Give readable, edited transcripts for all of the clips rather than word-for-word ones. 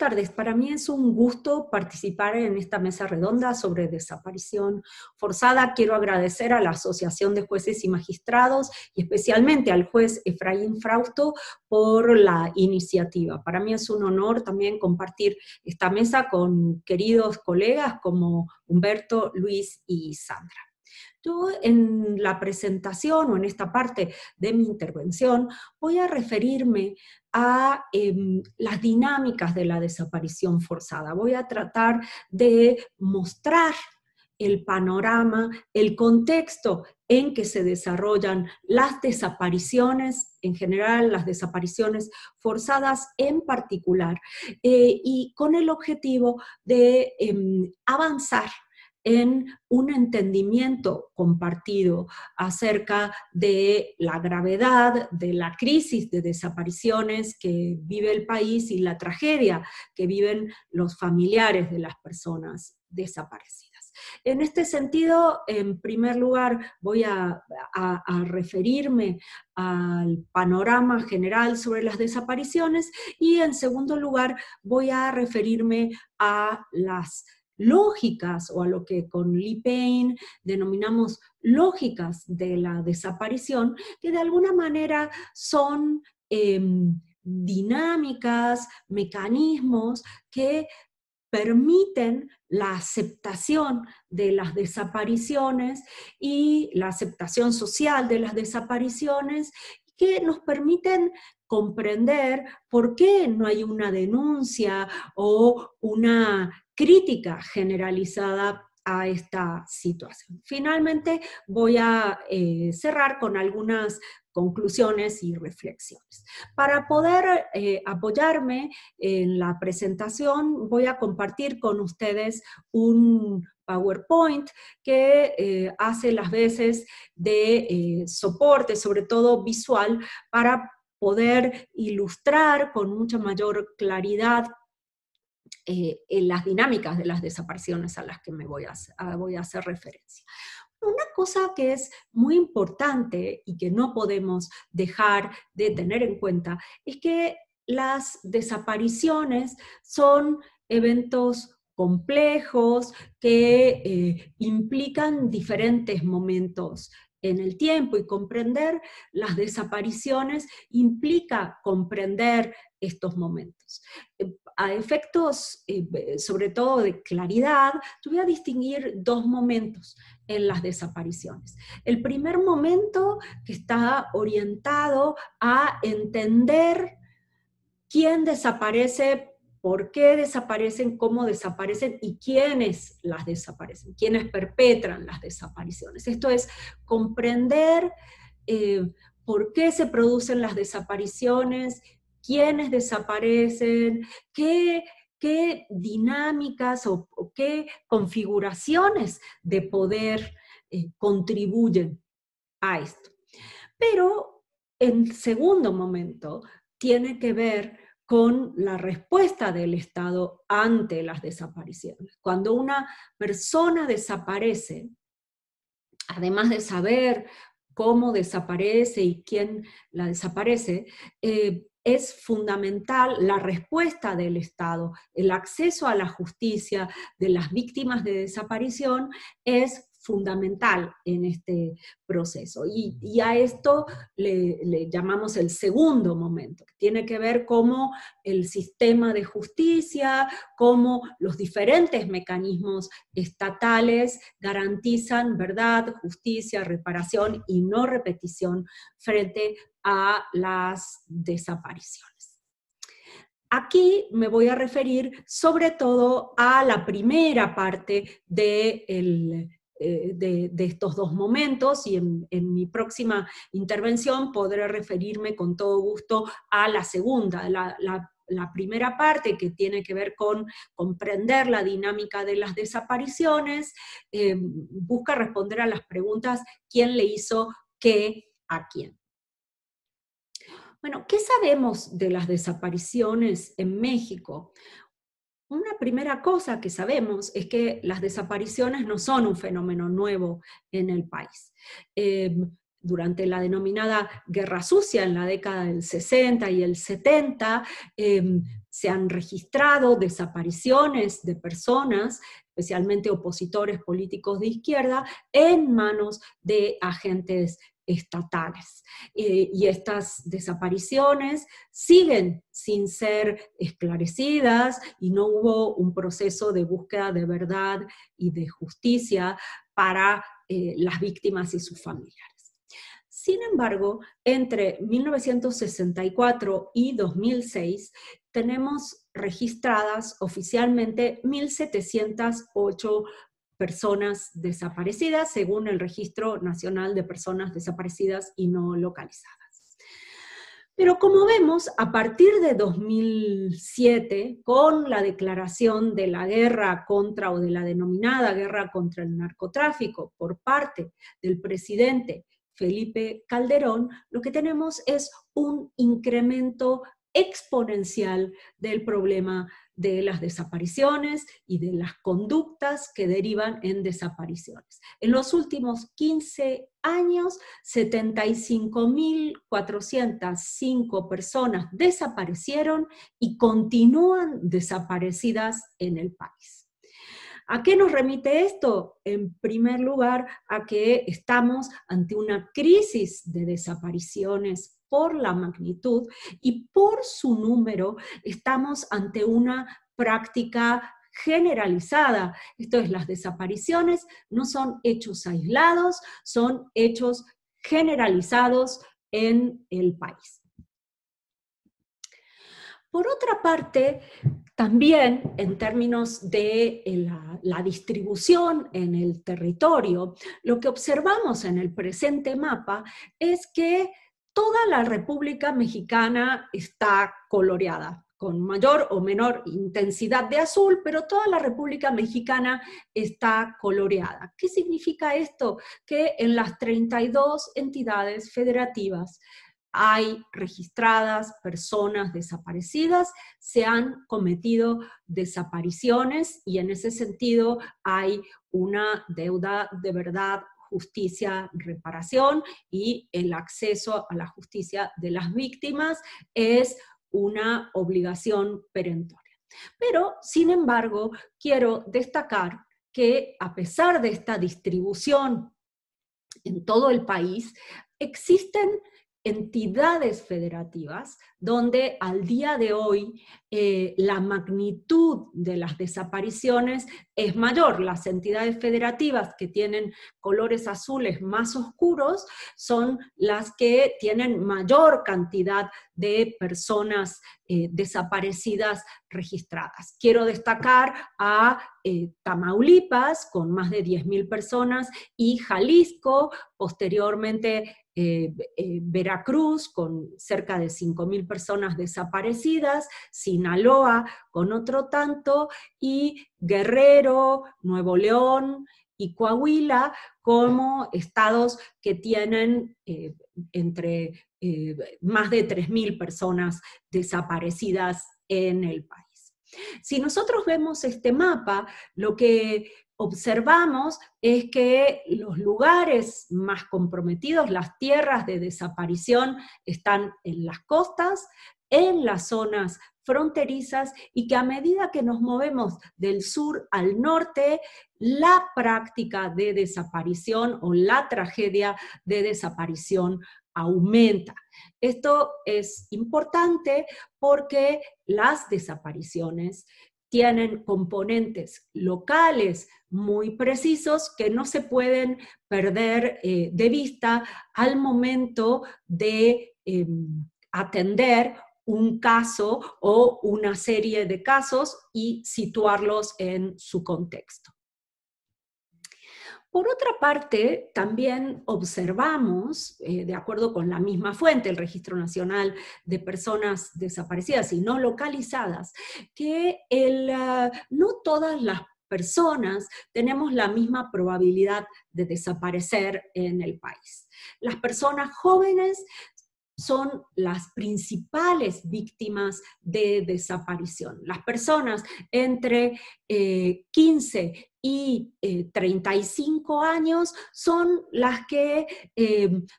tardes, para mí es un gusto participar en esta mesa redonda sobre desaparición forzada. Quiero agradecer a la Asociación de Jueces y Magistrados y especialmente al juez Efraín Frausto por la iniciativa. Para mí es un honor también compartir esta mesa con queridos colegas como Humberto, Luis y Sandra. Yo en la presentación o en esta parte de mi intervención voy a referirme a las dinámicas de la desaparición forzada. Voy a tratar de mostrar el panorama, el contexto en que se desarrollan las desapariciones, en general las desapariciones forzadas en particular, y con el objetivo de avanzar en un entendimiento compartido acerca de la gravedad, de la crisis de desapariciones que vive el país y la tragedia que viven los familiares de las personas desaparecidas. En este sentido, en primer lugar, voy a referirme al panorama general sobre las desapariciones y en segundo lugar voy a referirme a las lógicas, o a lo que con Lee Payne denominamos lógicas de la desaparición, que de alguna manera son dinámicas, mecanismos que permiten la aceptación de las desapariciones y la aceptación social de las desapariciones, que nos permiten comprender por qué no hay una denuncia o una crítica generalizada a esta situación. Finalmente voy a cerrar con algunas conclusiones y reflexiones. Para poder apoyarme en la presentación, voy a compartir con ustedes un PowerPoint que hace las veces de soporte, sobre todo visual, para poder ilustrar con mucha mayor claridad en las dinámicas de las desapariciones a las que voy a hacer referencia. Una cosa que es muy importante y que no podemos dejar de tener en cuenta es que las desapariciones son eventos complejos que implican diferentes momentos en el tiempo, y comprender las desapariciones implica comprender estos momentos. A efectos, sobre todo de claridad, yo voy a distinguir dos momentos en las desapariciones. El primer momento, que está orientado a entender quién desaparece, por qué desaparecen, cómo desaparecen y quiénes las desaparecen, quiénes perpetran las desapariciones. Esto es comprender por qué se producen las desapariciones, quiénes desaparecen, qué dinámicas o qué configuraciones de poder contribuyen a esto. Pero en segundo momento tiene que ver con la respuesta del Estado ante las desapariciones. Cuando una persona desaparece, además de saber cómo desaparece y quién la desaparece, es fundamental la respuesta del Estado, el acceso a la justicia de las víctimas de desaparición es fundamental en este proceso. Y a esto le llamamos el segundo momento, que tiene que ver cómo el sistema de justicia, cómo los diferentes mecanismos estatales garantizan verdad, justicia, reparación y no repetición frente a las desapariciones. Aquí me voy a referir sobre todo a la primera parte de estos dos momentos, y en mi próxima intervención podré referirme con todo gusto a la segunda, la primera parte, que tiene que ver con comprender la dinámica de las desapariciones, busca responder a las preguntas: ¿quién le hizo qué a quién? Bueno, ¿qué sabemos de las desapariciones en México? Una primera cosa que sabemos es que las desapariciones no son un fenómeno nuevo en el país. Durante la denominada Guerra Sucia, en la década del 60 y el 70, se han registrado desapariciones de personas, especialmente opositores políticos de izquierda, en manos de agentes estatales. Y estas desapariciones siguen sin ser esclarecidas y no hubo un proceso de búsqueda de verdad y de justicia para las víctimas y sus familiares. Sin embargo, entre 1964 y 2006 tenemos registradas oficialmente 1.708 personas desaparecidas, según el Registro Nacional de Personas Desaparecidas y No Localizadas. Pero como vemos, a partir de 2007, con la declaración de la guerra contra, o de la denominada guerra contra el narcotráfico por parte del presidente Felipe Calderón, lo que tenemos es un incremento exponencial del problema de las desapariciones y de las conductas que derivan en desapariciones. En los últimos 15 años, 75.405 personas desaparecieron y continúan desaparecidas en el país. ¿A qué nos remite esto? En primer lugar, a que estamos ante una crisis de desapariciones por la magnitud y por su número. Estamos ante una práctica generalizada. Esto es, las desapariciones no son hechos aislados, son hechos generalizados en el país. Por otra parte, también en términos de la distribución en el territorio, lo que observamos en el presente mapa es que toda la República Mexicana está coloreada, con mayor o menor intensidad de azul, pero toda la República Mexicana está coloreada. ¿Qué significa esto? Que en las 32 entidades federativas hay registradas personas desaparecidas, se han cometido desapariciones y en ese sentido hay una deuda de verdad, justicia, reparación, y el acceso a la justicia de las víctimas es una obligación perentoria. Pero, sin embargo, quiero destacar que a pesar de esta distribución en todo el país, existen entidades federativas donde al día de hoy la magnitud de las desapariciones es mayor. Las entidades federativas que tienen colores azules más oscuros son las que tienen mayor cantidad de personas desaparecidas registradas. Quiero destacar a Tamaulipas, con más de 10.000 personas, y Jalisco, posteriormente Veracruz, con cerca de 5.000 personas desaparecidas, Sinaloa, con otro tanto, y Guerrero, Nuevo León y Coahuila, como estados que tienen más de 3.000 personas desaparecidas en el país. Si nosotros vemos este mapa, lo que observamos es que los lugares más comprometidos, las tierras de desaparición, están en las costas, en las zonas fronterizas, y que a medida que nos movemos del sur al norte, la práctica de desaparición o la tragedia de desaparición aumenta. Esto es importante porque las desapariciones tienen componentes locales muy precisos que no se pueden perder de vista al momento de atender un caso o una serie de casos y situarlos en su contexto. Por otra parte, también observamos, de acuerdo con la misma fuente, el Registro Nacional de Personas Desaparecidas y No Localizadas, que no todas las personas tenemos la misma probabilidad de desaparecer en el país. Las personas jóvenes son las principales víctimas de desaparición. Las personas entre 15 y 35 años son las que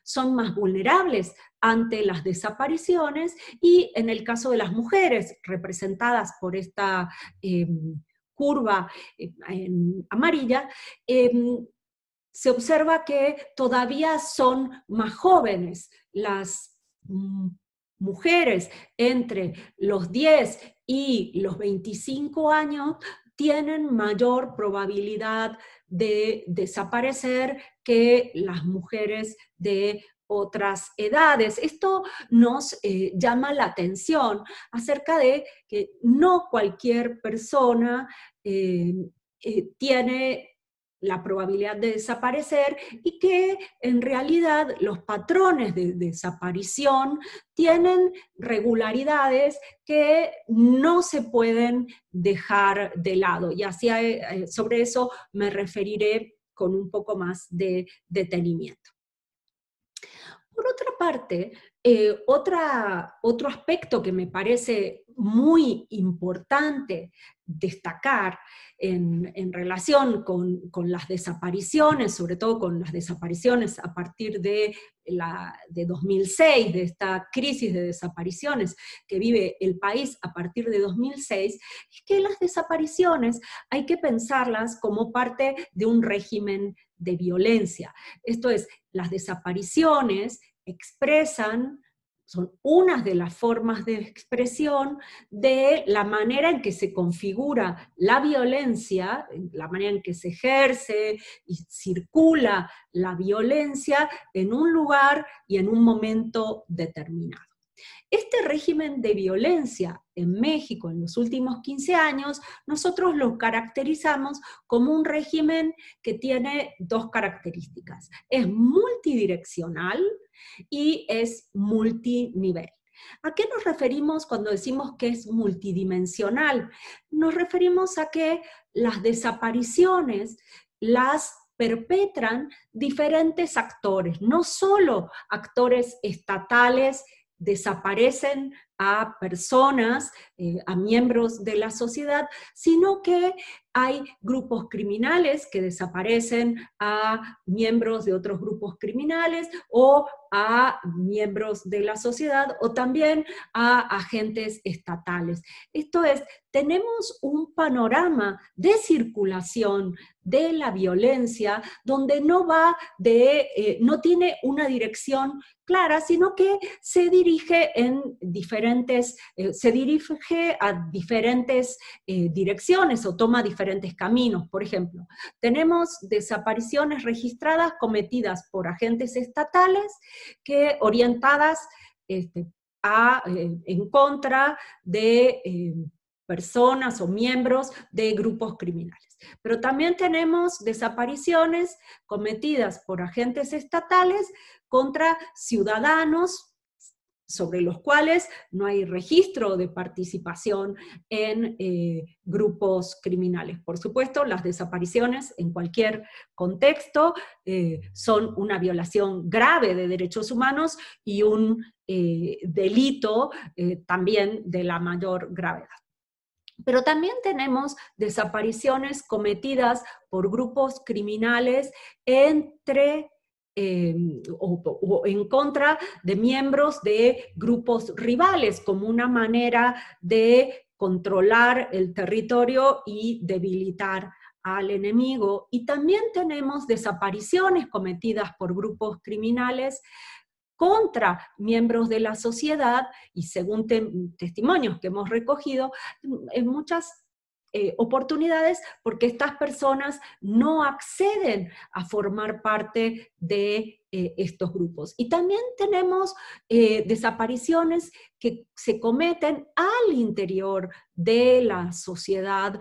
son más vulnerables ante las desapariciones, y en el caso de las mujeres, representadas por esta curva en amarilla, se observa que todavía son más jóvenes las mujeres entre los 10 y los 25 años tienen mayor probabilidad de desaparecer que las mujeres de otras edades. Esto nos llama la atención acerca de que no cualquier persona tiene la probabilidad de desaparecer, y que en realidad los patrones de desaparición tienen regularidades que no se pueden dejar de lado, y así sobre eso me referiré con un poco más de detenimiento. Por otra parte, otro aspecto que me parece muy importante destacar en relación con las desapariciones, sobre todo con las desapariciones a partir de 2006, de esta crisis de desapariciones que vive el país a partir de 2006, es que las desapariciones hay que pensarlas como parte de un régimen de violencia. Esto es, las desapariciones son unas de las formas de expresión de la manera en que se configura la violencia, la manera en que se ejerce y circula la violencia en un lugar y en un momento determinado. Este régimen de violencia en México en los últimos 15 años, nosotros lo caracterizamos como un régimen que tiene dos características. Es multidireccional y es multinivel. ¿A qué nos referimos cuando decimos que es multidimensional? Nos referimos a que las desapariciones las perpetran diferentes actores, no solo actores estatales desaparecen a personas, a miembros de la sociedad, sino que hay grupos criminales que desaparecen a miembros de otros grupos criminales o a miembros de la sociedad o también a agentes estatales. Esto es, tenemos un panorama de circulación de la violencia donde no tiene una dirección clara, sino que se dirige a diferentes direcciones o toma diferentes caminos. Por ejemplo, tenemos desapariciones registradas cometidas por agentes estatales orientadas en contra de personas o miembros de grupos criminales. Pero también tenemos desapariciones cometidas por agentes estatales contra ciudadanos sobre los cuales no hay registro de participación en grupos criminales. Por supuesto, las desapariciones en cualquier contexto son una violación grave de derechos humanos y un delito también de la mayor gravedad. Pero también tenemos desapariciones cometidas por grupos criminales o en contra de miembros de grupos rivales, como una manera de controlar el territorio y debilitar al enemigo. Y también tenemos desapariciones cometidas por grupos criminales contra miembros de la sociedad, y según testimonios que hemos recogido, en muchas oportunidades, porque estas personas no acceden a formar parte de estos grupos. Y también tenemos desapariciones que se cometen al interior de la sociedad,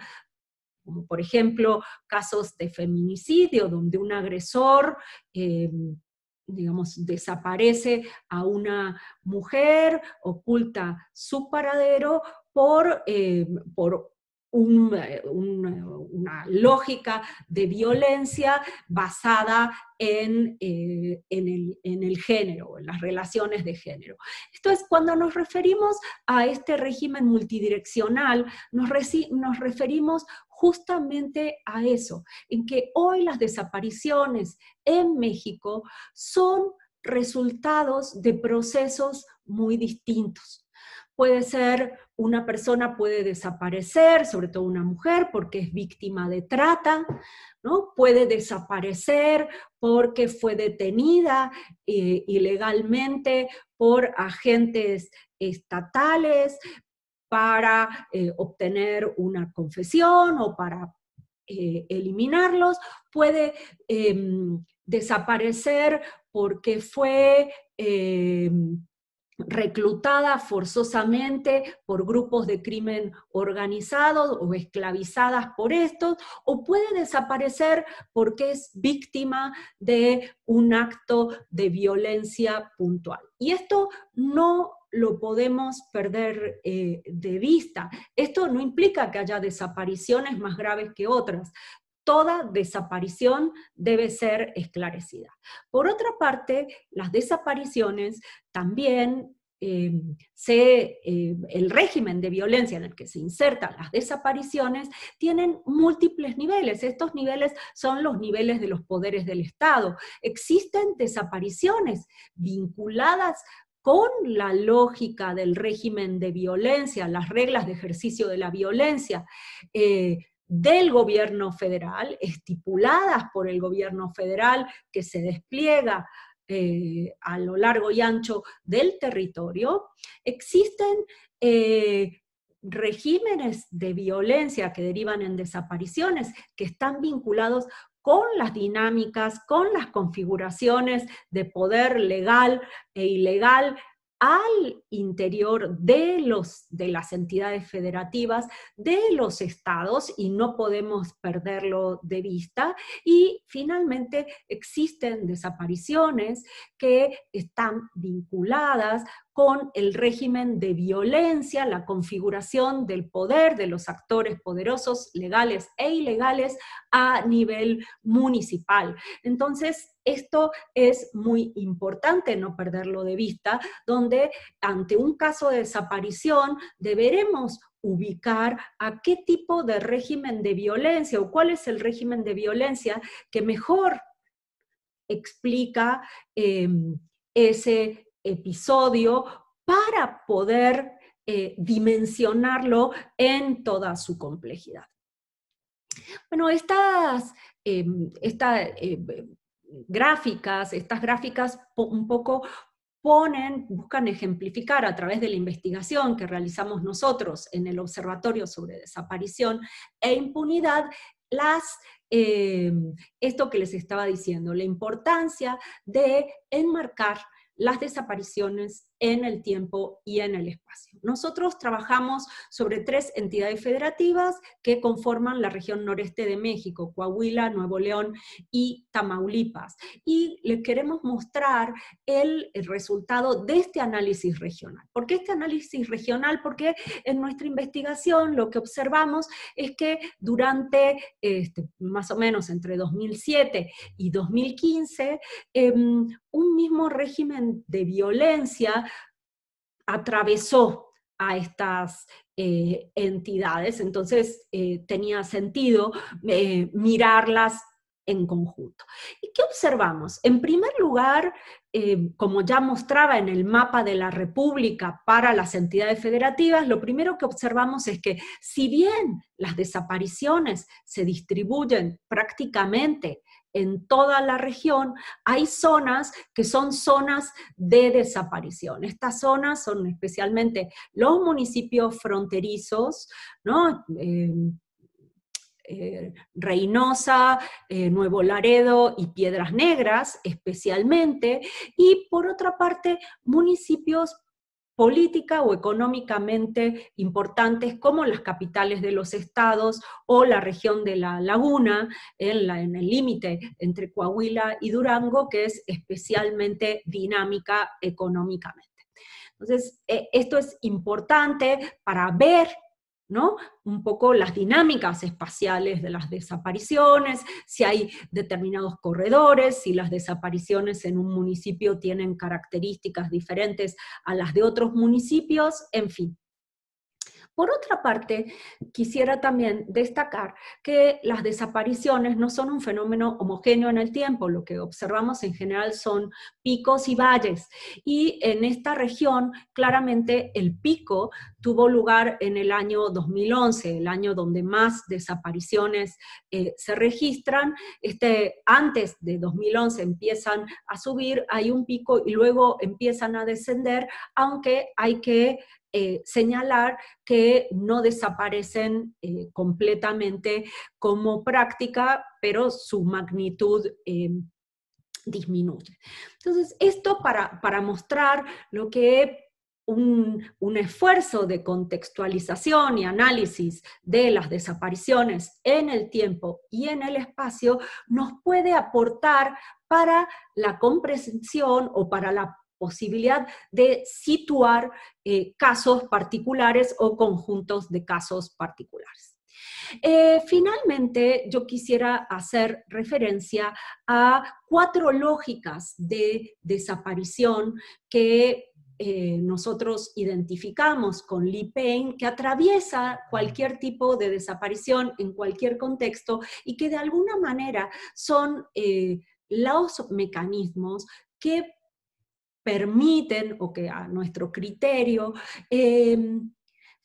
como por ejemplo casos de feminicidio, donde un agresor desaparece a una mujer, oculta su paradero por una lógica de violencia basada en el género, en las relaciones de género. Esto es, cuando nos referimos a este régimen multidireccional, nos referimos justamente a eso, en que hoy las desapariciones en México son resultados de procesos muy distintos. Puede ser, una persona puede desaparecer, sobre todo una mujer, porque es víctima de trata, ¿no? Puede desaparecer porque fue detenida ilegalmente por agentes estatales para obtener una confesión o para eliminarlos. Puede desaparecer porque fue reclutada forzosamente por grupos de crimen organizado o esclavizadas por estos, o puede desaparecer porque es víctima de un acto de violencia puntual. Y esto no lo podemos perder de vista. Esto no implica que haya desapariciones más graves que otras. Toda desaparición debe ser esclarecida. Por otra parte, las desapariciones también, el régimen de violencia en el que se insertan las desapariciones tienen múltiples niveles. Estos niveles son los niveles de los poderes del Estado. Existen desapariciones vinculadas con la lógica del régimen de violencia, las reglas de ejercicio de la violencia, del gobierno federal, estipuladas por el gobierno federal, que se despliega a lo largo y ancho del territorio. Existen regímenes de violencia que derivan en desapariciones, que están vinculados con las dinámicas, con las configuraciones de poder legal e ilegal al interior de las entidades federativas, de los estados, y no podemos perderlo de vista. Y finalmente existen desapariciones que están vinculadas con el régimen de violencia, la configuración del poder de los actores poderosos, legales e ilegales, a nivel municipal. Entonces, esto es muy importante no perderlo de vista, donde ante un caso de desaparición deberemos ubicar a qué tipo de régimen de violencia o cuál es el régimen de violencia que mejor explica ese episodio para poder dimensionarlo en toda su complejidad. Bueno, estas gráficas un poco buscan ejemplificar a través de la investigación que realizamos nosotros en el Observatorio sobre Desaparición e Impunidad, esto que les estaba diciendo, la importancia de enmarcar las desapariciones en el tiempo y en el espacio. Nosotros trabajamos sobre 3 entidades federativas que conforman la región noreste de México: Coahuila, Nuevo León y Tamaulipas. Y les queremos mostrar el resultado de este análisis regional. ¿Por qué este análisis regional? Porque en nuestra investigación lo que observamos es que durante más o menos entre 2007 y 2015, un mismo régimen de violencia atravesó a estas entidades. Entonces tenía sentido mirarlas en conjunto. ¿Y qué observamos? En primer lugar, como ya mostraba en el mapa de la República para las entidades federativas, lo primero que observamos es que, si bien las desapariciones se distribuyen prácticamente en toda la región, hay zonas que son zonas de desaparición. Estas zonas son especialmente los municipios fronterizos, ¿no? Reynosa, Nuevo Laredo y Piedras Negras especialmente, y por otra parte municipios política o económicamente importantes como las capitales de los estados o la región de la Laguna, en el límite entre Coahuila y Durango, que es especialmente dinámica económicamente. Entonces, esto es importante para ver ¿no? Un poco las dinámicas espaciales de las desapariciones, si hay determinados corredores, si las desapariciones en un municipio tienen características diferentes a las de otros municipios, en fin. Por otra parte, quisiera también destacar que las desapariciones no son un fenómeno homogéneo en el tiempo, lo que observamos en general son picos y valles, y en esta región claramente el pico tuvo lugar en el año 2011, el año donde más desapariciones se registran. Antes de 2011 empiezan a subir, hay un pico y luego empiezan a descender, aunque hay que señalar que no desaparecen completamente como práctica, pero su magnitud disminuye. Entonces, esto para mostrar lo que un esfuerzo de contextualización y análisis de las desapariciones en el tiempo y en el espacio nos puede aportar para la comprensión o para la posibilidad de situar casos particulares o conjuntos de casos particulares. Finalmente, yo quisiera hacer referencia a 4 lógicas de desaparición que nosotros identificamos con Lee Payne, que atraviesa cualquier tipo de desaparición en cualquier contexto y que de alguna manera son los mecanismos que permiten o que a nuestro criterio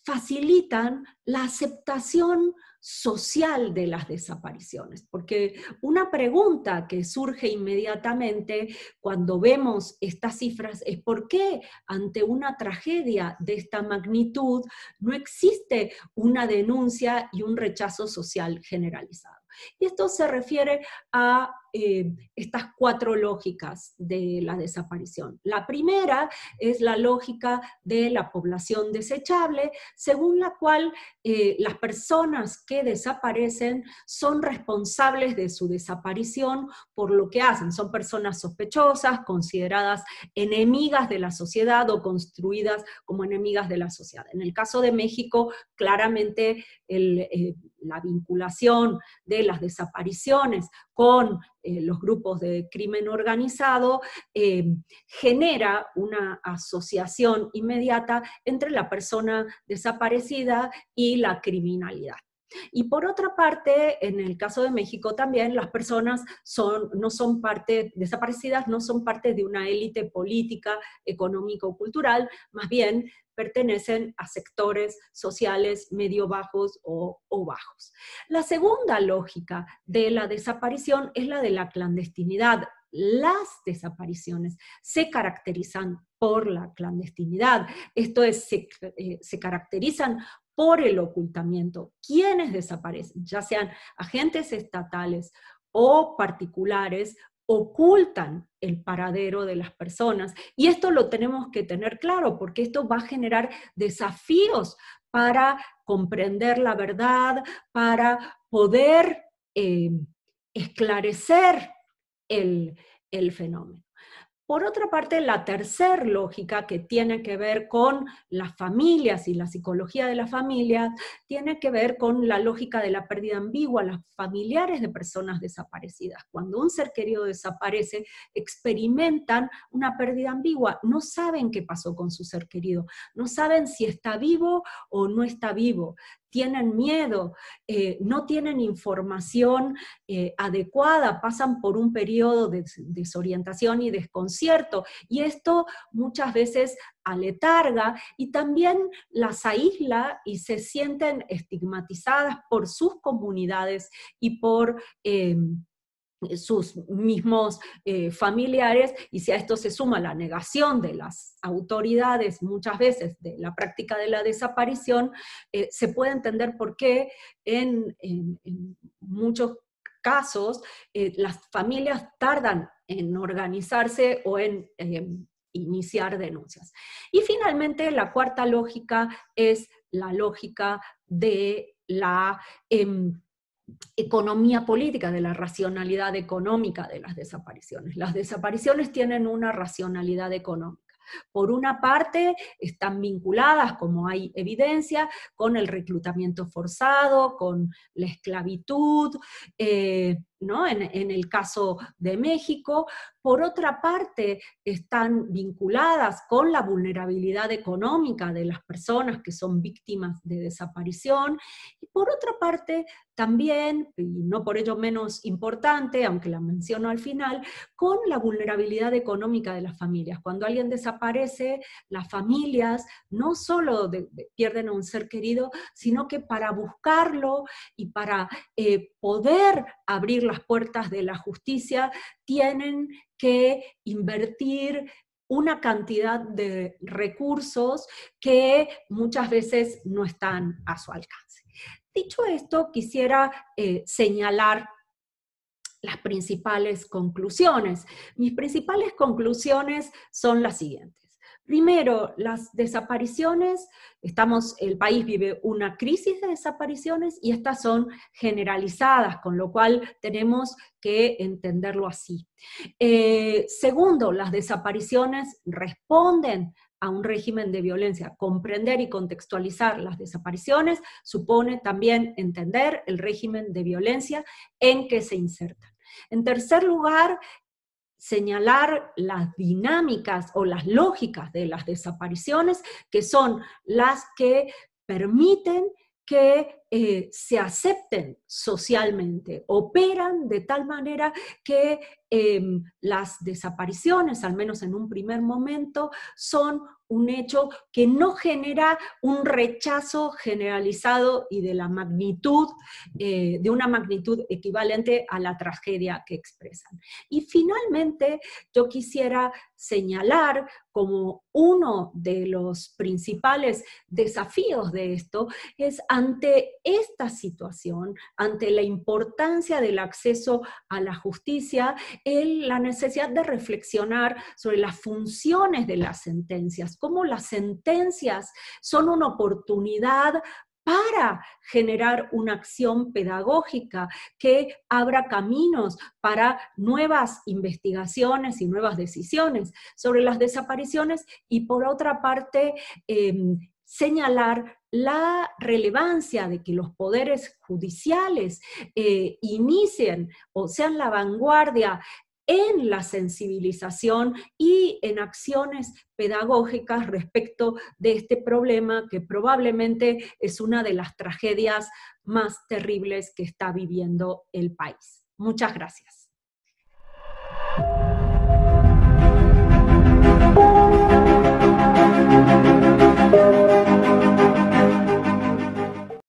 facilitan la aceptación social de las desapariciones. Porque una pregunta que surge inmediatamente cuando vemos estas cifras es ¿por qué ante una tragedia de esta magnitud no existe una denuncia y un rechazo social generalizado? Y esto se refiere a estas 4 lógicas de la desaparición. La primera es la lógica de la población desechable, según la cual las personas que desaparecen son responsables de su desaparición por lo que hacen. Son personas sospechosas, consideradas enemigas de la sociedad o construidas como enemigas de la sociedad. En el caso de México, claramente la vinculación de las desapariciones con los grupos de crimen organizado genera una asociación inmediata entre la persona desaparecida y la criminalidad. Y por otra parte, en el caso de México también, las personas desaparecidas no son parte de una élite política, económica o cultural, más bien pertenecen a sectores sociales medio bajos o bajos. La segunda lógica de la desaparición es la de la clandestinidad. Las desapariciones se caracterizan por la clandestinidad, esto es, se caracterizan por el ocultamiento. ¿Quiénes desaparecen? Ya sean agentes estatales o particulares, ocultan el paradero de las personas. Y esto lo tenemos que tener claro, porque esto va a generar desafíos para comprender la verdad, para poder esclarecer el fenómeno. Por otra parte, la tercera lógica que tiene que ver con las familias y la psicología de las familias, tiene que ver con la lógica de la pérdida ambigua, las familiares de personas desaparecidas. Cuando un ser querido desaparece, experimentan una pérdida ambigua, no saben qué pasó con su ser querido, no saben si está vivo o no está vivo. Tienen miedo, no tienen información adecuada, pasan por un periodo de desorientación y desconcierto, y esto muchas veces aletarga y también las aísla y se sienten estigmatizadas por sus comunidades y por sus mismos familiares, y si a esto se suma la negación de las autoridades muchas veces de la práctica de la desaparición, se puede entender por qué en muchos casos las familias tardan en organizarse o en iniciar denuncias. Y finalmente la cuarta lógica es la lógica de la economía política, de la racionalidad económica de las desapariciones. Las desapariciones tienen una racionalidad económica. Por una parte, están vinculadas, como hay evidencia, con el reclutamiento forzado, con la esclavitud, ¿no? En el caso de México. Por otra parte, están vinculadas con la vulnerabilidad económica de las personas que son víctimas de desaparición. Y por otra parte, también, y no por ello menos importante, aunque la menciono al final, con la vulnerabilidad económica de las familias. Cuando alguien desaparece, las familias no solo pierden a un ser querido, sino que para buscarlo y para poder abrir las puertas de la justicia, tienen que invertir una cantidad de recursos que muchas veces no están a su alcance. Dicho esto, quisiera señalar las principales conclusiones. Mis principales conclusiones son las siguientes. Primero, las desapariciones, el país vive una crisis de desapariciones y estas son generalizadas, con lo cual tenemos que entenderlo así. Segundo, las desapariciones responden a un régimen de violencia. Comprender y contextualizar las desapariciones supone también entender el régimen de violencia en que se insertan. En tercer lugar, señalar las dinámicas o las lógicas de las desapariciones, que son las que permiten que se acepten socialmente, operan de tal manera que las desapariciones, al menos en un primer momento, son un hecho que no genera un rechazo generalizado y de la magnitud, de una magnitud equivalente a la tragedia que expresan. Y finalmente, yo quisiera señalar como uno de los principales desafíos de esto, es ante esta situación, ante la importancia del acceso a la justicia, la necesidad de reflexionar sobre las funciones de las sentencias, cómo las sentencias son una oportunidad para generar una acción pedagógica que abra caminos para nuevas investigaciones y nuevas decisiones sobre las desapariciones, y por otra parte, señalar la relevancia de que los poderes judiciales inicien o sean la vanguardia en la sensibilización y en acciones pedagógicas respecto de este problema que probablemente es una de las tragedias más terribles que está viviendo el país. Muchas gracias.